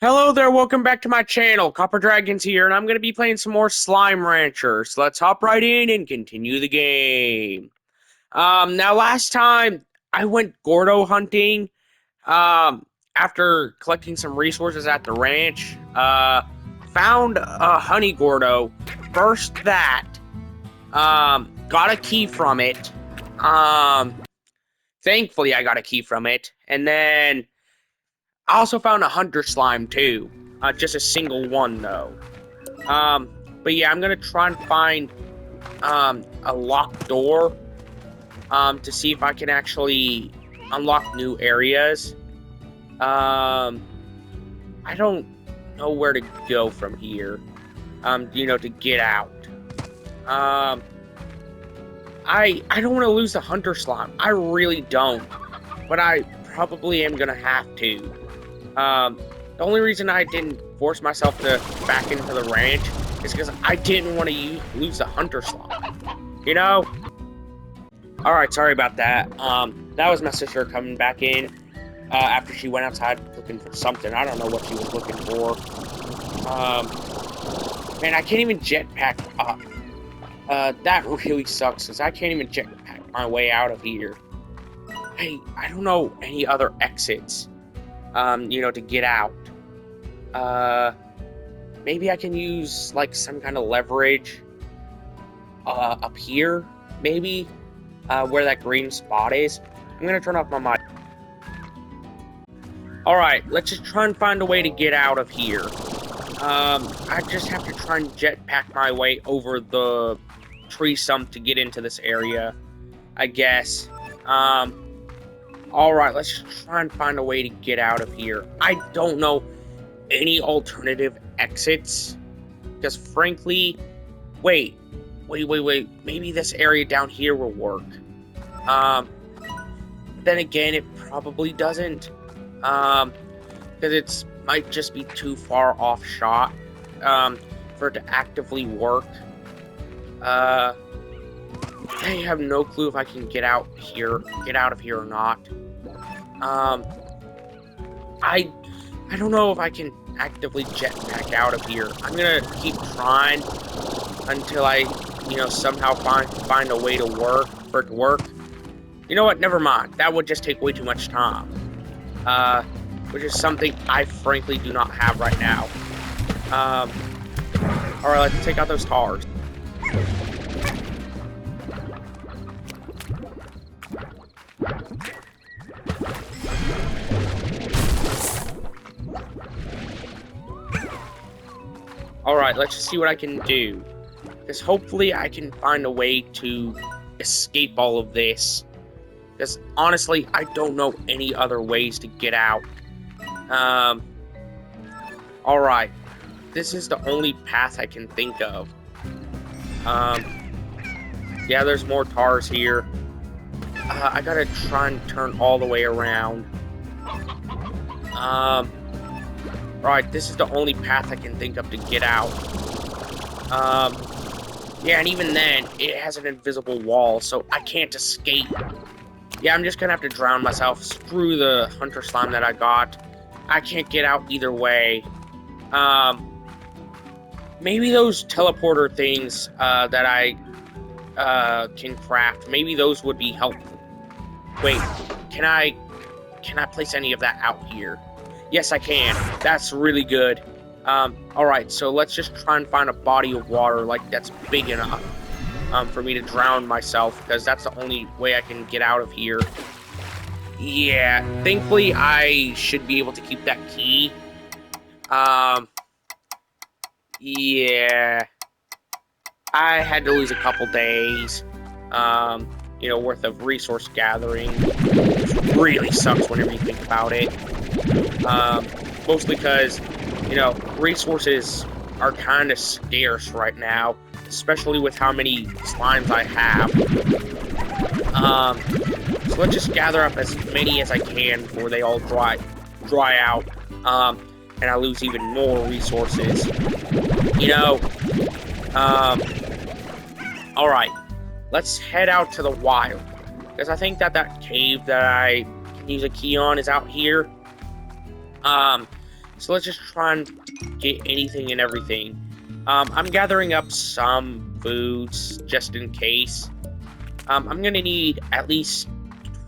Hello there, welcome back to my channel. Copper Dragons here, and I'm going to be playing some more Slime Rancher. So let's hop right in and continue the game. Now last time I went Gordo hunting, after collecting some resources at the ranch, found a honey Gordo. First that, got a key from it. Thankfully I got a key from it, and then I also found a hunter slime too. Just a single one though. But yeah, I'm gonna try and find a locked door to see if I can actually unlock new areas. I don't know where to go from here. To get out. I don't want to lose the hunter slime. I really don't, but I probably am gonna have to. The only reason I didn't force myself to back into the ranch is because I didn't want to lose the hunter slot. Alright, sorry about that. That was my sister coming back in, after she went outside looking for something. I don't know what she was looking for. Man, I can't even jetpack up. That really sucks, because I can't even jetpack my way out of here. I don't know any other exits. To get out. Maybe I can use, like, some kind of leverage, up here, maybe, where that green spot is. I'm gonna turn off my mic. Alright, let's just try and find a way to get out of here. I just have to try and jetpack my way over the tree stump to get into this area, I guess. Alright, let's just try and find a way to get out of here. I don't know any alternative exits. Because frankly... Wait. Maybe this area down here will work. Then again, it probably doesn't. Because it might just be too far off shot for it to actively work. I have no clue if I can get out of here or not. I don't know if I can actively jetpack out of here. I'm gonna keep trying until I, somehow find a way for it to work. You know what? Never mind. That would just take way too much time. Which is something I frankly do not have right now. Alright, let's take out those tars. Alright, let's just see what I can do. Because hopefully I can find a way to escape all of this. Because honestly, I don't know any other ways to get out. Alright. This is the only path I can think of. Yeah, there's more tars here. I gotta try and turn all the way around. Alright, this is the only path I can think of to get out. Yeah, and even then, it has an invisible wall, so I can't escape. Yeah, I'm just gonna have to drown myself. Screw the hunter slime that I got. I can't get out either way. Maybe those teleporter things that I can craft, maybe those would be helpful. Wait, can I place any of that out here? Yes, I can. That's really good. Alright, so let's just try and find a body of water, that's big enough for me to drown myself, because that's the only way I can get out of here. Yeah, thankfully I should be able to keep that key. Yeah. I had to lose a couple days, worth of resource gathering. Which really sucks whenever you think about it. Mostly because, resources are kind of scarce right now, especially with how many slimes I have. So let's just gather up as many as I can before they all dry out, and I lose even more resources. Alright, let's head out to the wild, because I think that cave that I can use a key on is out here. So let's just try and get anything and everything. I'm gathering up some foods just in case. I'm gonna need at least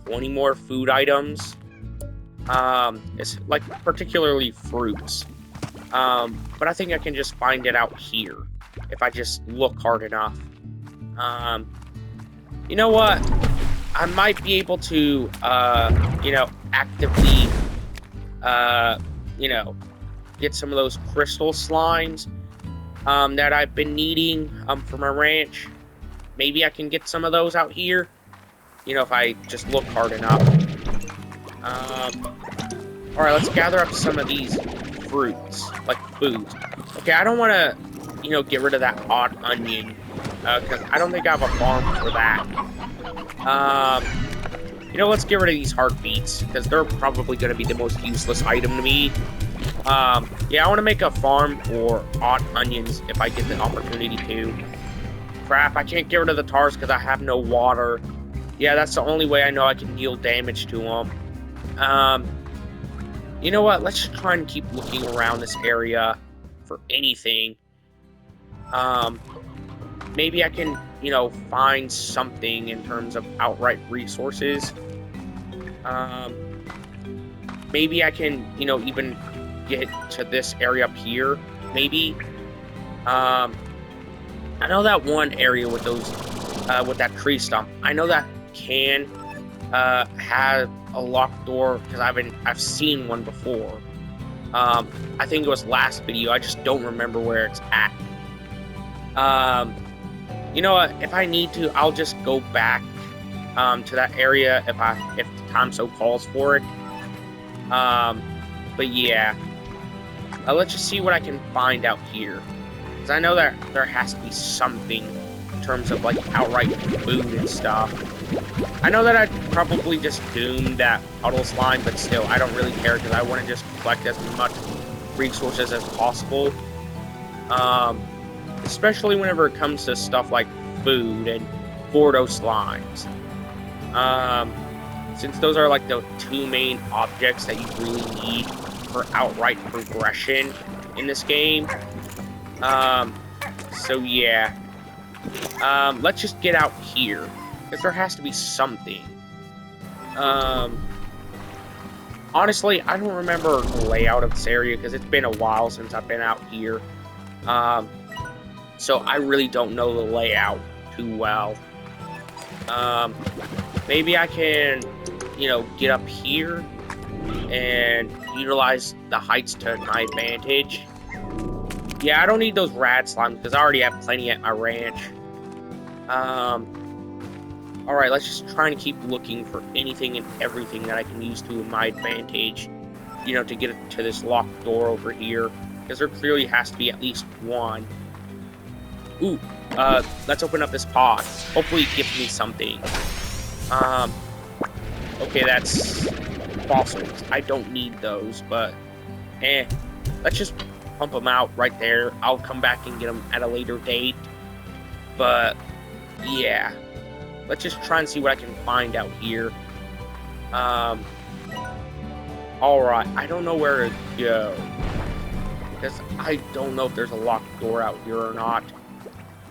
20 more food items. It's like particularly fruits. But I think I can just find it out here if I just look hard enough. You know what? I might be able to, actively, get some of those crystal slimes, that I've been needing, for my ranch. Maybe I can get some of those out here, if I just look hard enough. Alright, let's gather up some of these fruits, like foods. Okay, I don't want to, get rid of that odd onion, because I don't think I have a farm for that. Let's get rid of these heartbeats, because they're probably going to be the most useless item to me. Yeah, I want to make a farm for odd onions if I get the opportunity to. Crap, I can't get rid of the tars because I have no water. Yeah, that's the only way I know I can deal damage to them. You know what? Let's just try and keep looking around this area for anything. Maybe I can, find something in terms of outright resources. Maybe I can, even get to this area up here. Maybe. I know that one area with those, with that tree stump. I know that can have a locked door because I've seen one before. I think it was last video. I just don't remember where it's at. You know what? If I need to, I'll just go back to that area if the time so calls for it. But yeah, let's just see what I can find out here. Because I know that there has to be something in terms of like outright food and stuff. I know that I'd probably just doom that puddle slime, but still, I don't really care because I want to just collect as much resources as possible. Especially whenever it comes to stuff like food and Gordo slimes. Since those are like the two main objects that you really need for outright progression in this game. So yeah. Let's just get out here. Because there has to be something. Honestly, I don't remember the layout of this area because it's been a while since I've been out here. So I really don't know the layout too well. Maybe I can, get up here and utilize the heights to my advantage. Yeah, I don't need those rad slimes because I already have plenty at my ranch. Alright, let's just try and keep looking for anything and everything that I can use to my advantage, to get to this locked door over here. Because there clearly has to be at least one. Ooh, let's open up this pod. Hopefully it gives me something. Okay, that's fossils. I don't need those, but, let's just pump them out right there. I'll come back and get them at a later date. But, yeah. Let's just try and see what I can find out here. Alright, I don't know where to go. Because I don't know if there's a locked door out here or not.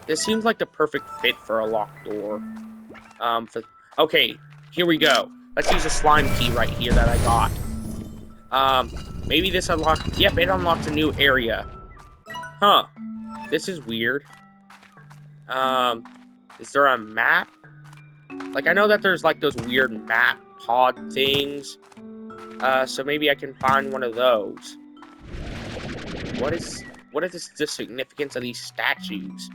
This seems like the perfect fit for a locked door. Okay, here we go. Let's use a slime key right here that I got. Maybe this unlocks... Yep, it unlocks a new area. Huh. This is weird. Is there a map? Like, I know that there's, like, those weird map pod things. So maybe I can find one of those. What is the significance of these statues?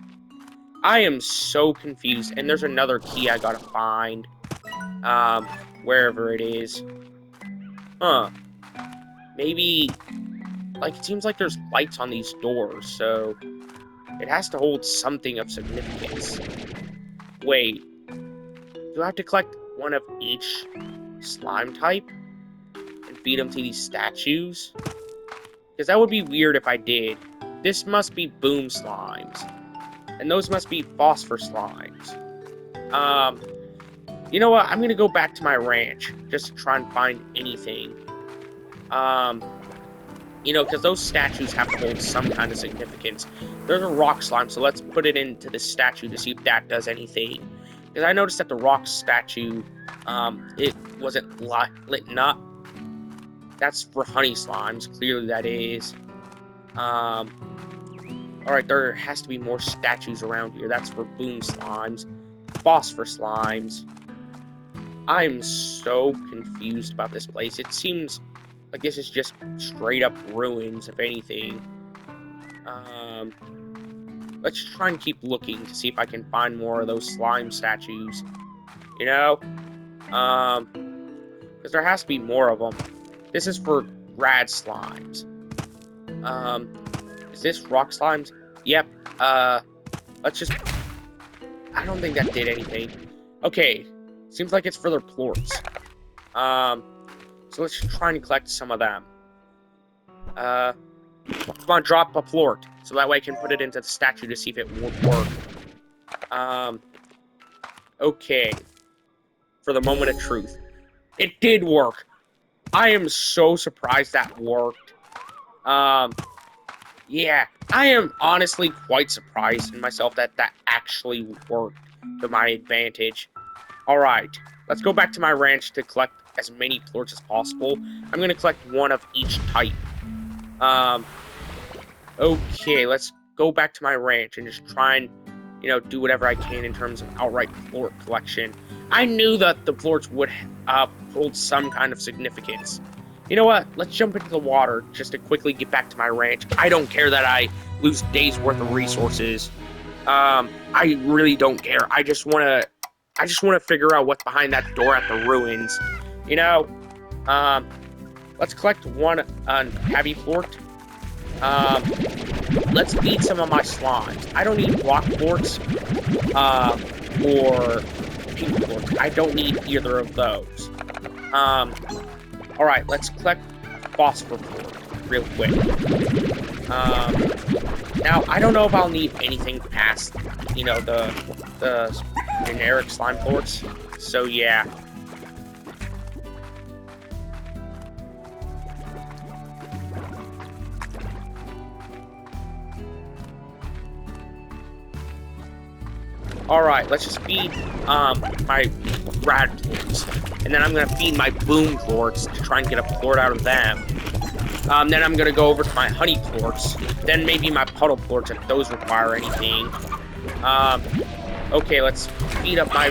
I am so confused. And there's another key I gotta find. Wherever it is. Huh. Maybe... Like, it seems like there's lights on these doors, so... It has to hold something of significance. Wait. Do I have to collect one of each slime type? And feed them to these statues? Because that would be weird if I did. This must be boom slimes. And those must be phosphor slimes. You know what? I'm going to go back to my ranch. Just to try and find anything. You know, because those statues have to hold some kind of significance. There's a rock slime, so let's put it into the statue to see if that does anything. Because I noticed that the rock statue, it wasn't lit up. That's for honey slimes. Clearly that is. Alright, there has to be more statues around here. That's for boom slimes. Phosphor slimes. I'm so confused about this place. It seems like this is just straight up ruins, if anything. Let's try and keep looking to see if I can find more of those slime statues. You know? Because there has to be more of them. This is for rad slimes. Is this rock slimes? Yep. Let's just... I don't think that did anything. Okay. Seems like it's for their plorts. So let's try and collect some of them. Come on, drop a plort. So that way I can put it into the statue to see if it would work. Okay. For the moment of truth. It did work. I am so surprised that worked. Yeah. I am honestly quite surprised in myself that that actually worked to my advantage. Alright. Let's go back to my ranch to collect as many plorts as possible. I'm going to collect one of each type. Okay, let's go back to my ranch and just try and, you know, do whatever I can in terms of outright plort collection. I knew that the plorts would hold some kind of significance. You know what? Let's jump into the water just to quickly get back to my ranch. I don't care that I lose days worth of resources. I really don't care. I just want to figure out what's behind that door at the ruins. You know, let's collect one heavy plort. Let's feed some of my slimes. I don't need block plorts or pink plorts. I don't need either of those. Alright, let's collect phosphor plort real quick. Now, I don't know if I'll need anything past, you know, the generic slime plorts. So, yeah. Alright, let's just feed my rad plorts. And then I'm going to feed my boom plorts to try and get a plort out of them. Then I'm going to go over to my honey plorts. Then maybe my puddle plorts if those require anything. Okay, let's feed up my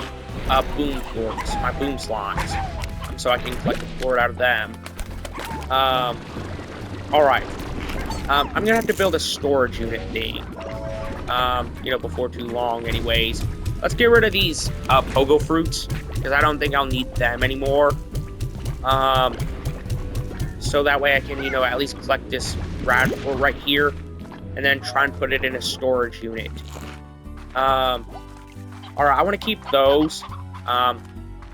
boom plorts, my boom slimes. So I can collect a plort out of them. Alright. I'm going to have to build a storage unit thing. You know, before too long anyways. Let's get rid of these pogo fruits, because I don't think I'll need them anymore. So that way I can, you know, at least collect this rad plort right here, and then try and put it in a storage unit. Alright, I want to keep those. I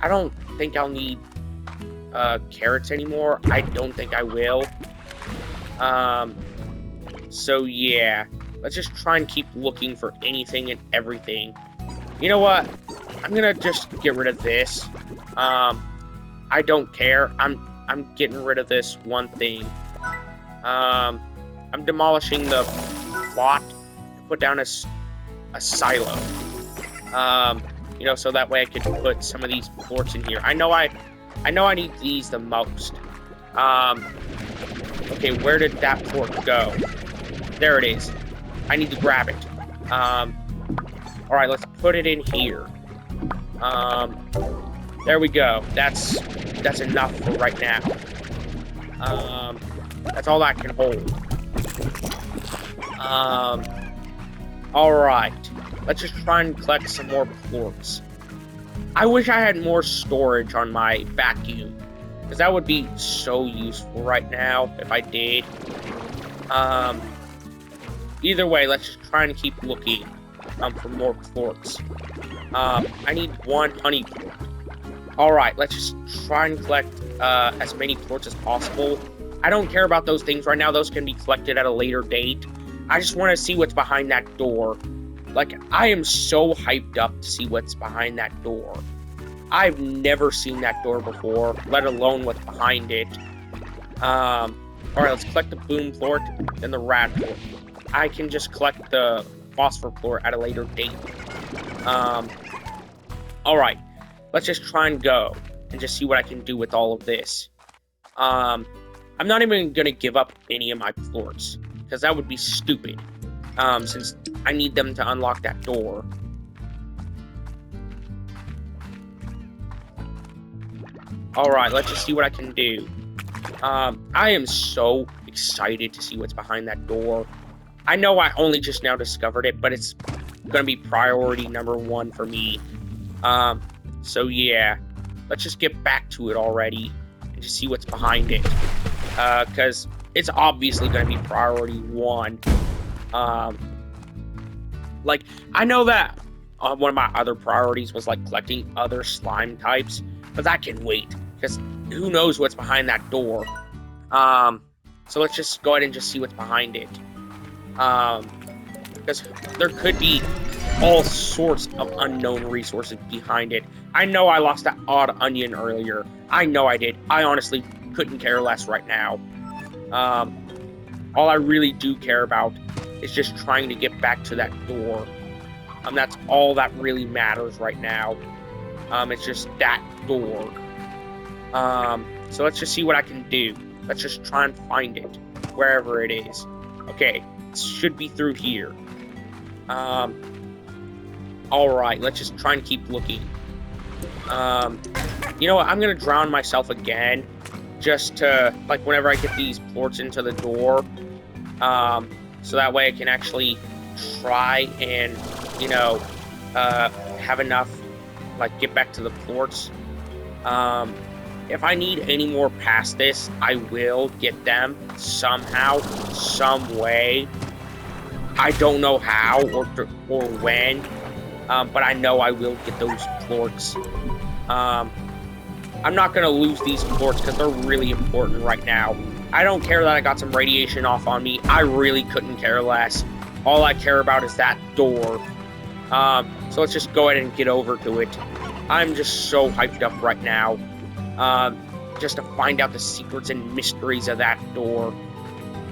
don't think I'll need carrots anymore. I don't think I will. So yeah. Let's just try and keep looking for anything and everything. You know what? I'm gonna just get rid of this. I don't care. I'm getting rid of this one thing. I'm demolishing the plot to put down a silo. You know, so that way I can put some of these plorts in here. I know I need these the most. Okay, where did that plort go? There it is. I need to grab it. Alright, let's put it in here. There we go. That's enough for right now. That's all that can hold. Alright. Let's just try and collect some more plorts. I wish I had more storage on my vacuum, because that would be so useful right now if I did. Either way, let's just try and keep looking for more plorts. I need one honey plort. Alright, let's just try and collect as many plorts as possible. I don't care about those things right now. Those can be collected at a later date. I just want to see what's behind that door. Like, I am so hyped up to see what's behind that door. I've never seen that door before, let alone what's behind it. All right, let's collect the boom plort, then the rad plort. I can just collect the phosphor plort at a later date. All right, let's just try and go and just see what I can do with all of this. I'm not even gonna give up any of my plorts because that would be stupid. Since I need them to unlock that door. All right, let's just see what I can do. I am so excited to see what's behind that door. I know I only just now discovered it, but it's gonna be priority number 1 for me. So yeah, let's just get back to it already and just see what's behind it. Because it's obviously gonna be priority 1. Like, I know that one of my other priorities was like collecting other slime types, but that can wait because who knows what's behind that door. So let's just go ahead and just see what's behind it. Because there could be all sorts of unknown resources behind it. I know I lost that odd onion earlier. I know I did. I honestly couldn't care less right now. All I really do care about is just trying to get back to that door. That's all that really matters right now. It's just that door. So let's just see what I can do. Let's just try and find it, wherever it is. Okay, it should be through here. Alright, let's just try and keep looking. You know what, I'm gonna drown myself again, just to, like, whenever I get these plorts into the door, so that way I can actually try and, you know, have enough, like, get back to the plorts. If I need any more past this, I will get them somehow, some way. I don't know how or when, but I know I will get those plorts. I'm not going to lose these plorts because they're really important right now. I don't care that I got some radiation off on me. I really couldn't care less. All I care about is that door. So let's just go ahead and get over to it. I'm just so hyped up right now. Just to find out the secrets and mysteries of that door.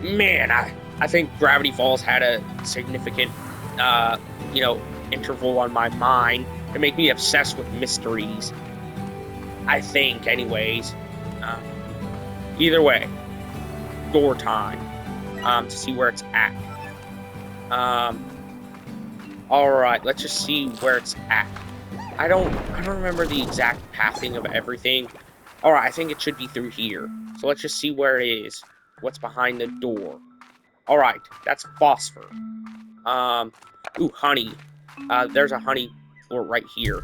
Man, I think Gravity Falls had a significant, you know, interval on my mind to make me obsessed with mysteries. I think, anyways. Either way, door time. To see where it's at. Alright, let's just see where it's at. I don't remember the exact pathing of everything. Alright, I think it should be through here. So let's just see where it is. What's behind the door. Alright, that's phosphor. Ooh, honey. There's a honey plort right here.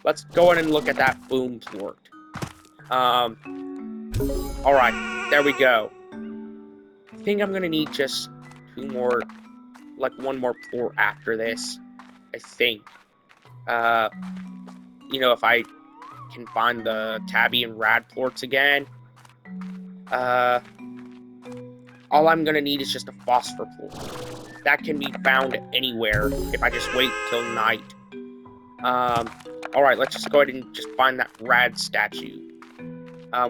Let's go ahead and look at that boom plort. Alright, there we go. I think I'm gonna need just 2 more, like 1 more plort after this. I think. You know, if I can find the tabby and rad plorts again. All I'm gonna need is just a phosphor plort. That can be found anywhere if I just wait till night. Alright, let's just go ahead and just find that rad statue.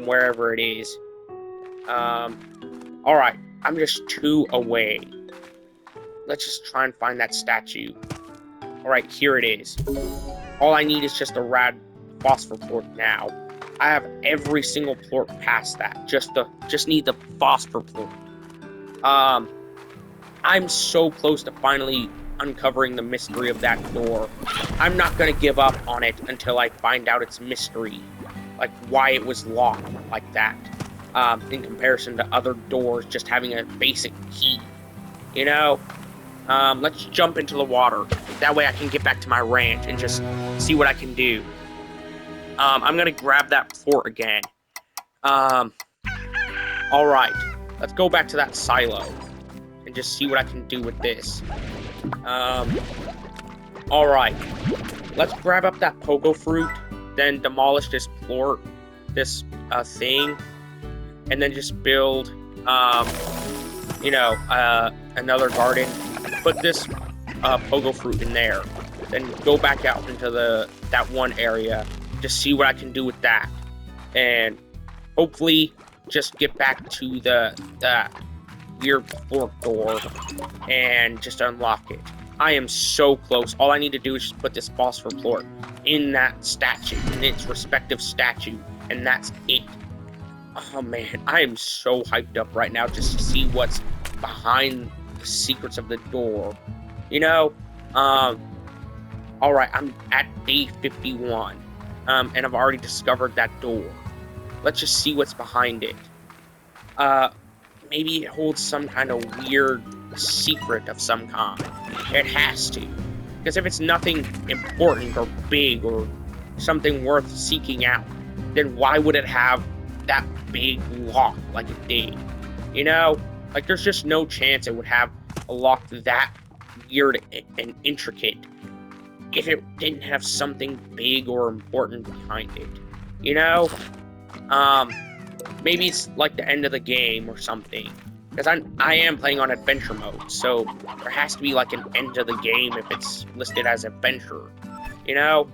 Wherever it is. Alright, I'm just 2 away. Let's just try and find that statue. Alright, here it is. All I need is just a rad phosphor plort now. I have every single plort past that. Just need the phosphor plort. I'm so close to finally uncovering the mystery of that door. I'm not gonna give up on it until I find out its mystery. Like, why it was locked like that. In comparison to other doors just having a basic key. You know? Let's jump into the water. That way I can get back to my ranch and just see what I can do. I'm gonna grab that plort again. Alright. Let's go back to that silo. And just see what I can do with this. Alright. Let's grab up that pogo fruit. Then demolish this plort. This, thing. And then just build, you know, another garden. Put this, pogo fruit in there. Then go back out into that one area. Just see what I can do with that. And hopefully just get back to the weird floor door and just unlock it. I am so close. All I need to do is just put this phosphor plort in that statue, in its respective statue, and that's it. Oh man, I am so hyped up right now just to see what's behind the secrets of the door. You know, alright, I'm at day 51, and I've already discovered that door. Let's just see what's behind it. Maybe it holds some kind of weird secret of some kind. It has to. Because if it's nothing important or big or something worth seeking out, then why would it have that big lock like it did? You know? Like, there's just no chance it would have a lock that weird and intricate if it didn't have something big or important behind it. You know? Maybe it's like the end of the game or something. Because I am playing on adventure mode, so there has to be like an end to the game if it's listed as adventure. You know?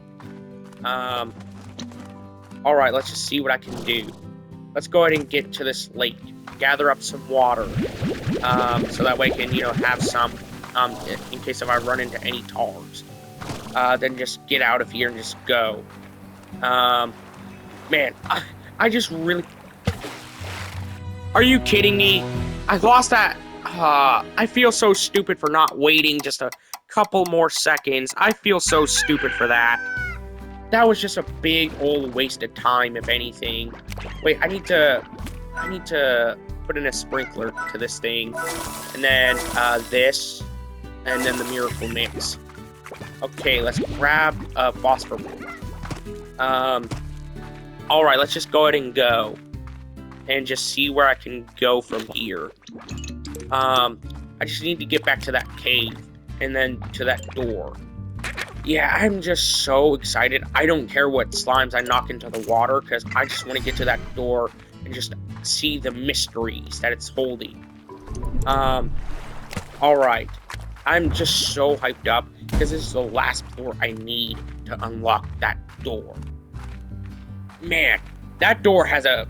Alright, let's just see what I can do. Let's go ahead and get to this lake. Gather up some water. So that way I can, have some, in case if I run into any tars. Then just get out of here and just go. Man, I just really... Are you kidding me? I lost that. I feel so stupid for not waiting just a couple more seconds. I feel so stupid for that. That was just a big old waste of time, if anything. Wait, I need to put in a sprinkler to this thing. And then this. And then the miracle mix. Okay, let's grab a phosphor. Alright, let's just go ahead and go. And just see where I can go from here. I just need to get back to that cave. And then to that door. Yeah, I'm just so excited. I don't care what slimes I knock into the water, because I just want to get to that door and just see the mysteries that it's holding. Alright. I'm just so hyped up, because this is the last floor I need to unlock that door. Man, that door has a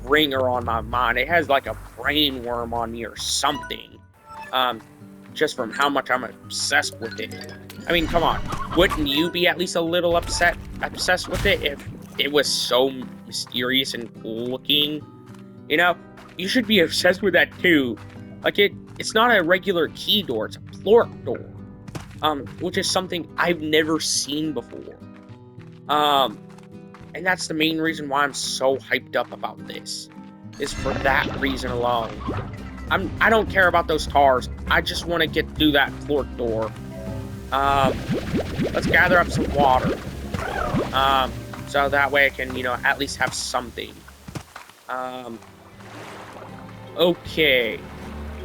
ringer on my mind. It has like a brain worm on me or something. Just from how much I'm obsessed with it. I mean, come on. Wouldn't you be at least a little obsessed with it if it was so mysterious and cool looking? You know, you should be obsessed with that too. Like, it's not a regular key door, it's a plort door. Which is something I've never seen before. And that's the main reason why I'm so hyped up about this. Is for that reason alone. I don't care about those tars. I just want to get through that plort door. Let's gather up some water. So that way I can, at least have something. Okay.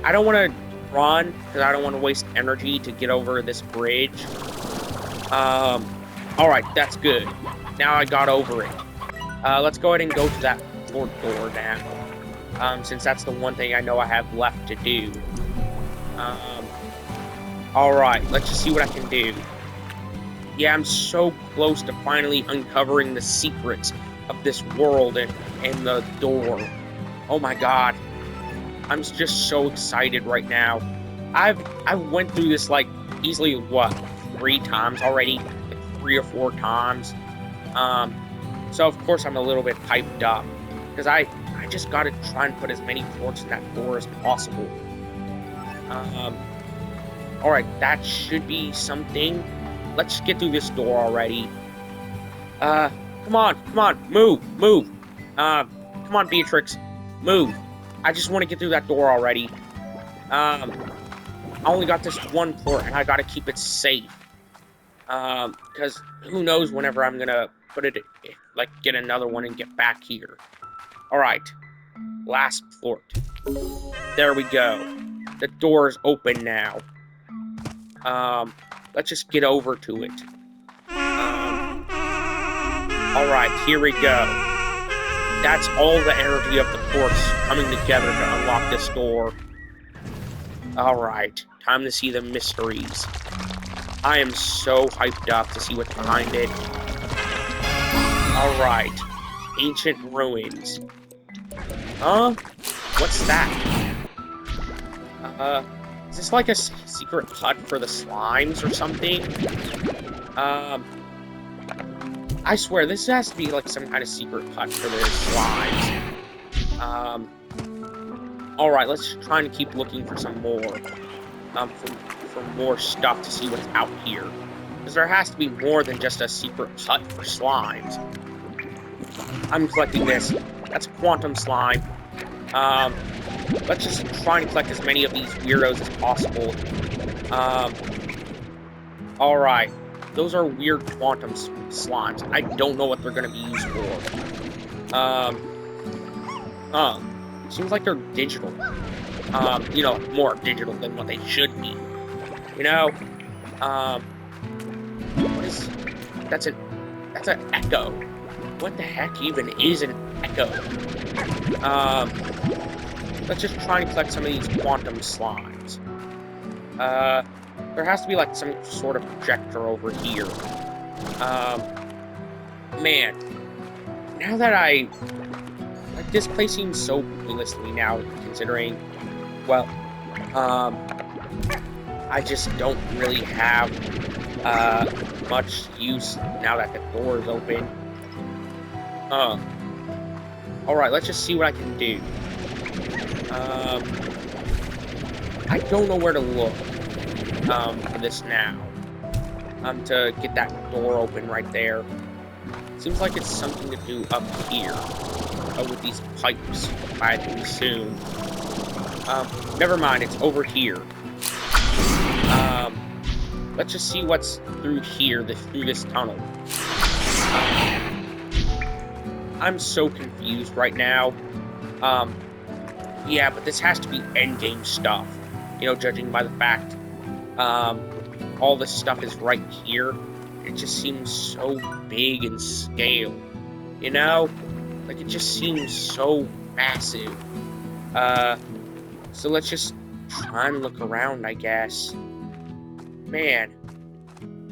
I don't want to run, because I don't want to waste energy to get over this bridge. Alright, that's good. Now I got over it. Let's go ahead and go to that plort door now. Since that's the one thing I know I have left to do. Alright, let's just see what I can do. Yeah, I'm so close to finally uncovering the secrets of this world and the door. Oh my god. I'm just so excited right now. I went through this like easily, 3 times already? Like 3 or 4 times. So of course I'm a little bit hyped up. Because I just gotta try and put as many plorts in that door as possible. Alright, that should be something. Let's get through this door already. Come on, move. Come on, Beatrix, move. I just want to get through that door already. I only got this one plort, and I gotta keep it safe. Because who knows whenever I'm gonna put it, like, get another one and get back here. Alright, last plort. There we go. The door is open now. Let's just get over to it. Alright, here we go. That's all the energy of the plorts coming together to unlock this door. Alright, time to see the mysteries. I am so hyped up to see what's behind it. Alright, ancient ruins. Huh? What's that? Is this like a secret hut for the slimes or something? I swear, this has to be like some kind of secret hut for the slimes. Alright, let's try and keep looking for some more. For more stuff to see what's out here. Because there has to be more than just a secret hut for slimes. I'm collecting this. That's a quantum slime. Let's just try and collect as many of these weirdos as possible. Alright. Those are weird quantum slimes. I don't know what they're going to be used for. Seems like they're digital. You know, more digital than what they should be. You know? What is... That's an echo. What the heck even is an echo? Let's just try and collect some of these quantum slimes. There has to be, like, some sort of projector over here. Man. Now that like, this place seems so pointless to me now, considering, well, I just don't really have, much use now that the door is open. Alright, let's just see what I can do. I don't know where to look, for this now. To get that door open right there. Seems like it's something to do up here. With these pipes, I assume. Never mind, it's over here. Let's just see what's through here, through this tunnel. I'm so confused right now. Yeah, but this has to be endgame stuff. You know, judging by the fact, all this stuff is right here. It just seems so big in scale. You know? Like, it just seems so massive. So let's just try and look around, I guess. Man.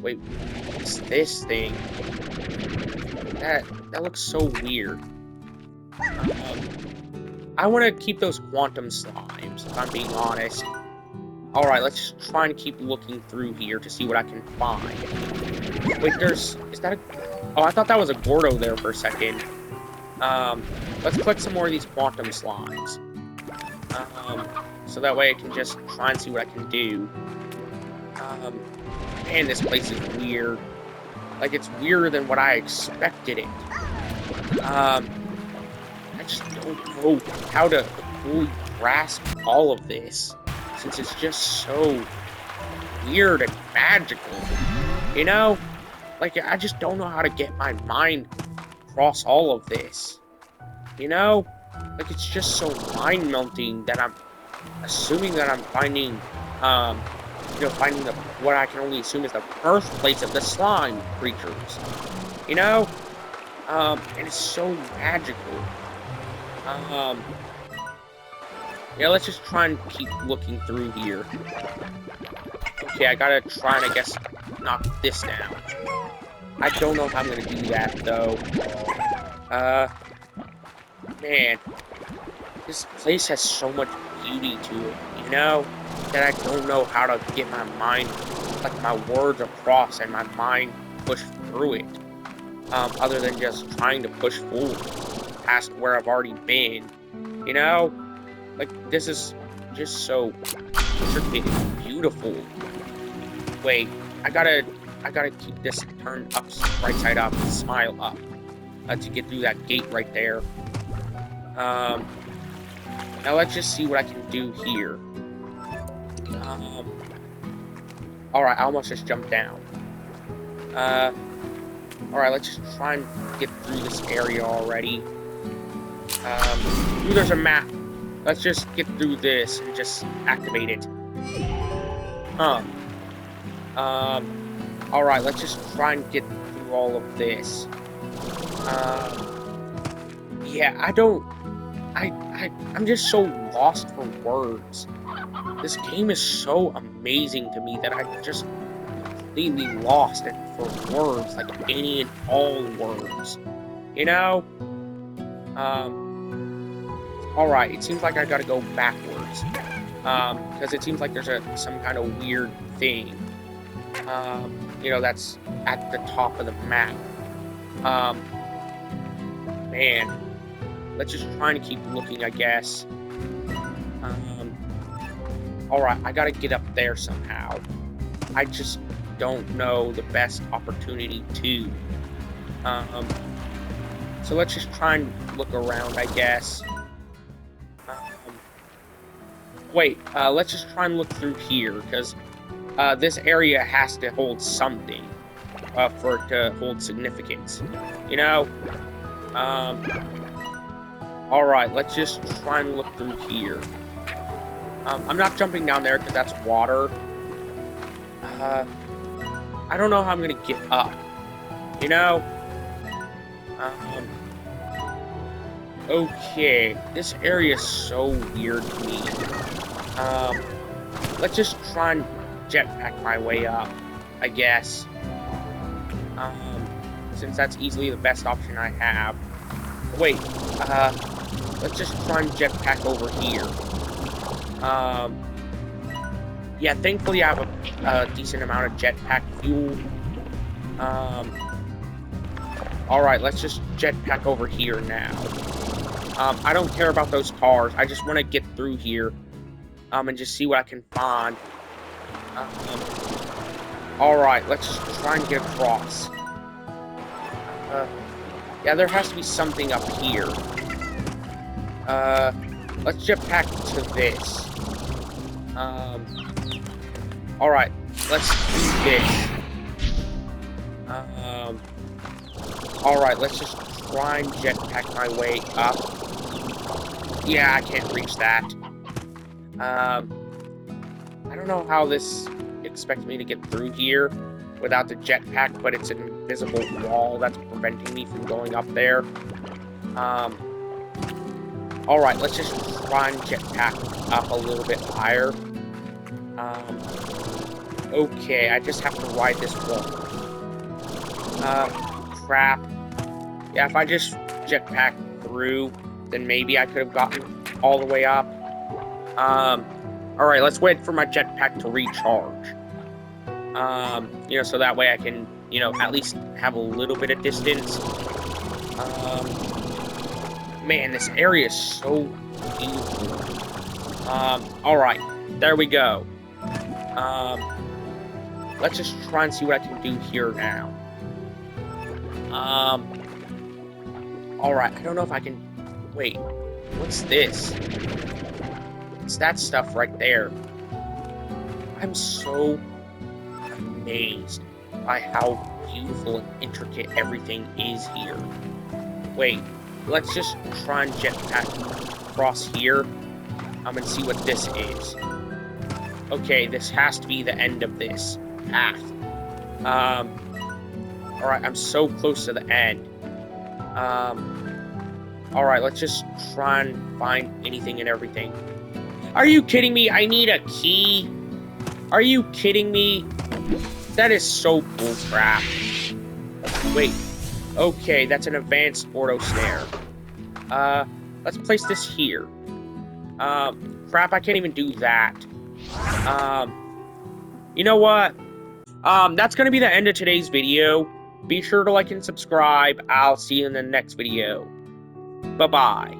Wait, what's this thing? That looks so weird. I want to keep those quantum slimes, if I'm being honest. Alright, let's try and keep looking through here to see what I can find. Wait, is that a... Oh, I thought that was a Gordo there for a second. Let's collect some more of these quantum slimes. So that way I can just try and see what I can do. Man, this place is weird. Like, it's weirder than what I expected it. I just don't know how to fully grasp all of this, since it's just so weird and magical, you know? Like, I just don't know how to get my mind across all of this, you know? Like, it's just so mind-melting that I'm assuming that I'm finding, you know, finding what I can only assume is the birthplace of the slime creatures, you know? And it's so magical. Yeah, let's just try and keep looking through here. Okay, I gotta try and, I guess, knock this down. I don't know if I'm gonna do that, though. Man. This place has so much beauty to it, you know? That I don't know how to get my mind, like, my words across and my mind push through it. Other than just trying to push forward past where I've already been, you know? Like, this is just so freaking beautiful. Wait, I gotta keep this turned up, right side up, and smile up, to get through that gate right there. Now let's just see what I can do here. Alright, I almost just jumped down. Alright, let's just try and get through this area already. Ooh, there's a map. Let's just get through this and just activate it. Alright, let's just try and get through all of this. Yeah, I'm just so lost for words. This game is so amazing to me that I'm just completely lost for words, like any and all words. You know? Alright, it seems like I gotta go backwards. Because it seems like there's some kind of weird thing. That's at the top of the map. Man. Let's just try and keep looking, I guess. Alright, I gotta get up there somehow. I just don't know the best opportunity to. So let's just try and look around, I guess. Let's just try and look through here, because this area has to hold something for it to hold significance. Alright, let's just try and look through here. I'm not jumping down there because that's water. I don't know how I'm gonna get up. Okay, this area is so weird to me. Let's just try and jetpack my way up, I guess. Since that's easily the best option I have. Wait, let's just try and jetpack over here. Yeah, thankfully I have a decent amount of jetpack fuel. Alright, let's just jetpack over here now. I don't care about those cars. I just want to get through here. And just see what I can find. Alright, let's just try and get across. Yeah, there has to be something up here. Let's jetpack to this. Alright, let's do this. Alright, let's just try and jetpack my way up. Yeah, I can't reach that. I don't know how this expects me to get through here without the jetpack, but it's an invisible wall that's preventing me from going up there. Alright, let's just try and jetpack up a little bit higher. Okay, I just have to ride this wall. Crap. Yeah, if I just jetpack through, then maybe I could have gotten all the way up. Alright, let's wait for my jetpack to recharge. So that way I can, at least have a little bit of distance. Man, this area is so beautiful. Alright, there we go. Let's just try and see what I can do here now. Alright, I don't know if I can... Wait, what's this? It's that stuff right there. I'm so amazed by how beautiful and intricate everything is here. Wait, let's just try and jetpack across here. And see what this is. Okay, this has to be the end of this path. Alright, I'm so close to the end. Alright, let's just try and find anything and everything. Are you kidding me? I need a key? Are you kidding me? That is so bullcrap. Wait. Okay, that's an advanced auto snare. Let's place this here. Crap, I can't even do that. You know what? That's gonna be the end of today's video. Be sure to like and subscribe. I'll see you in the next video. Bye-bye.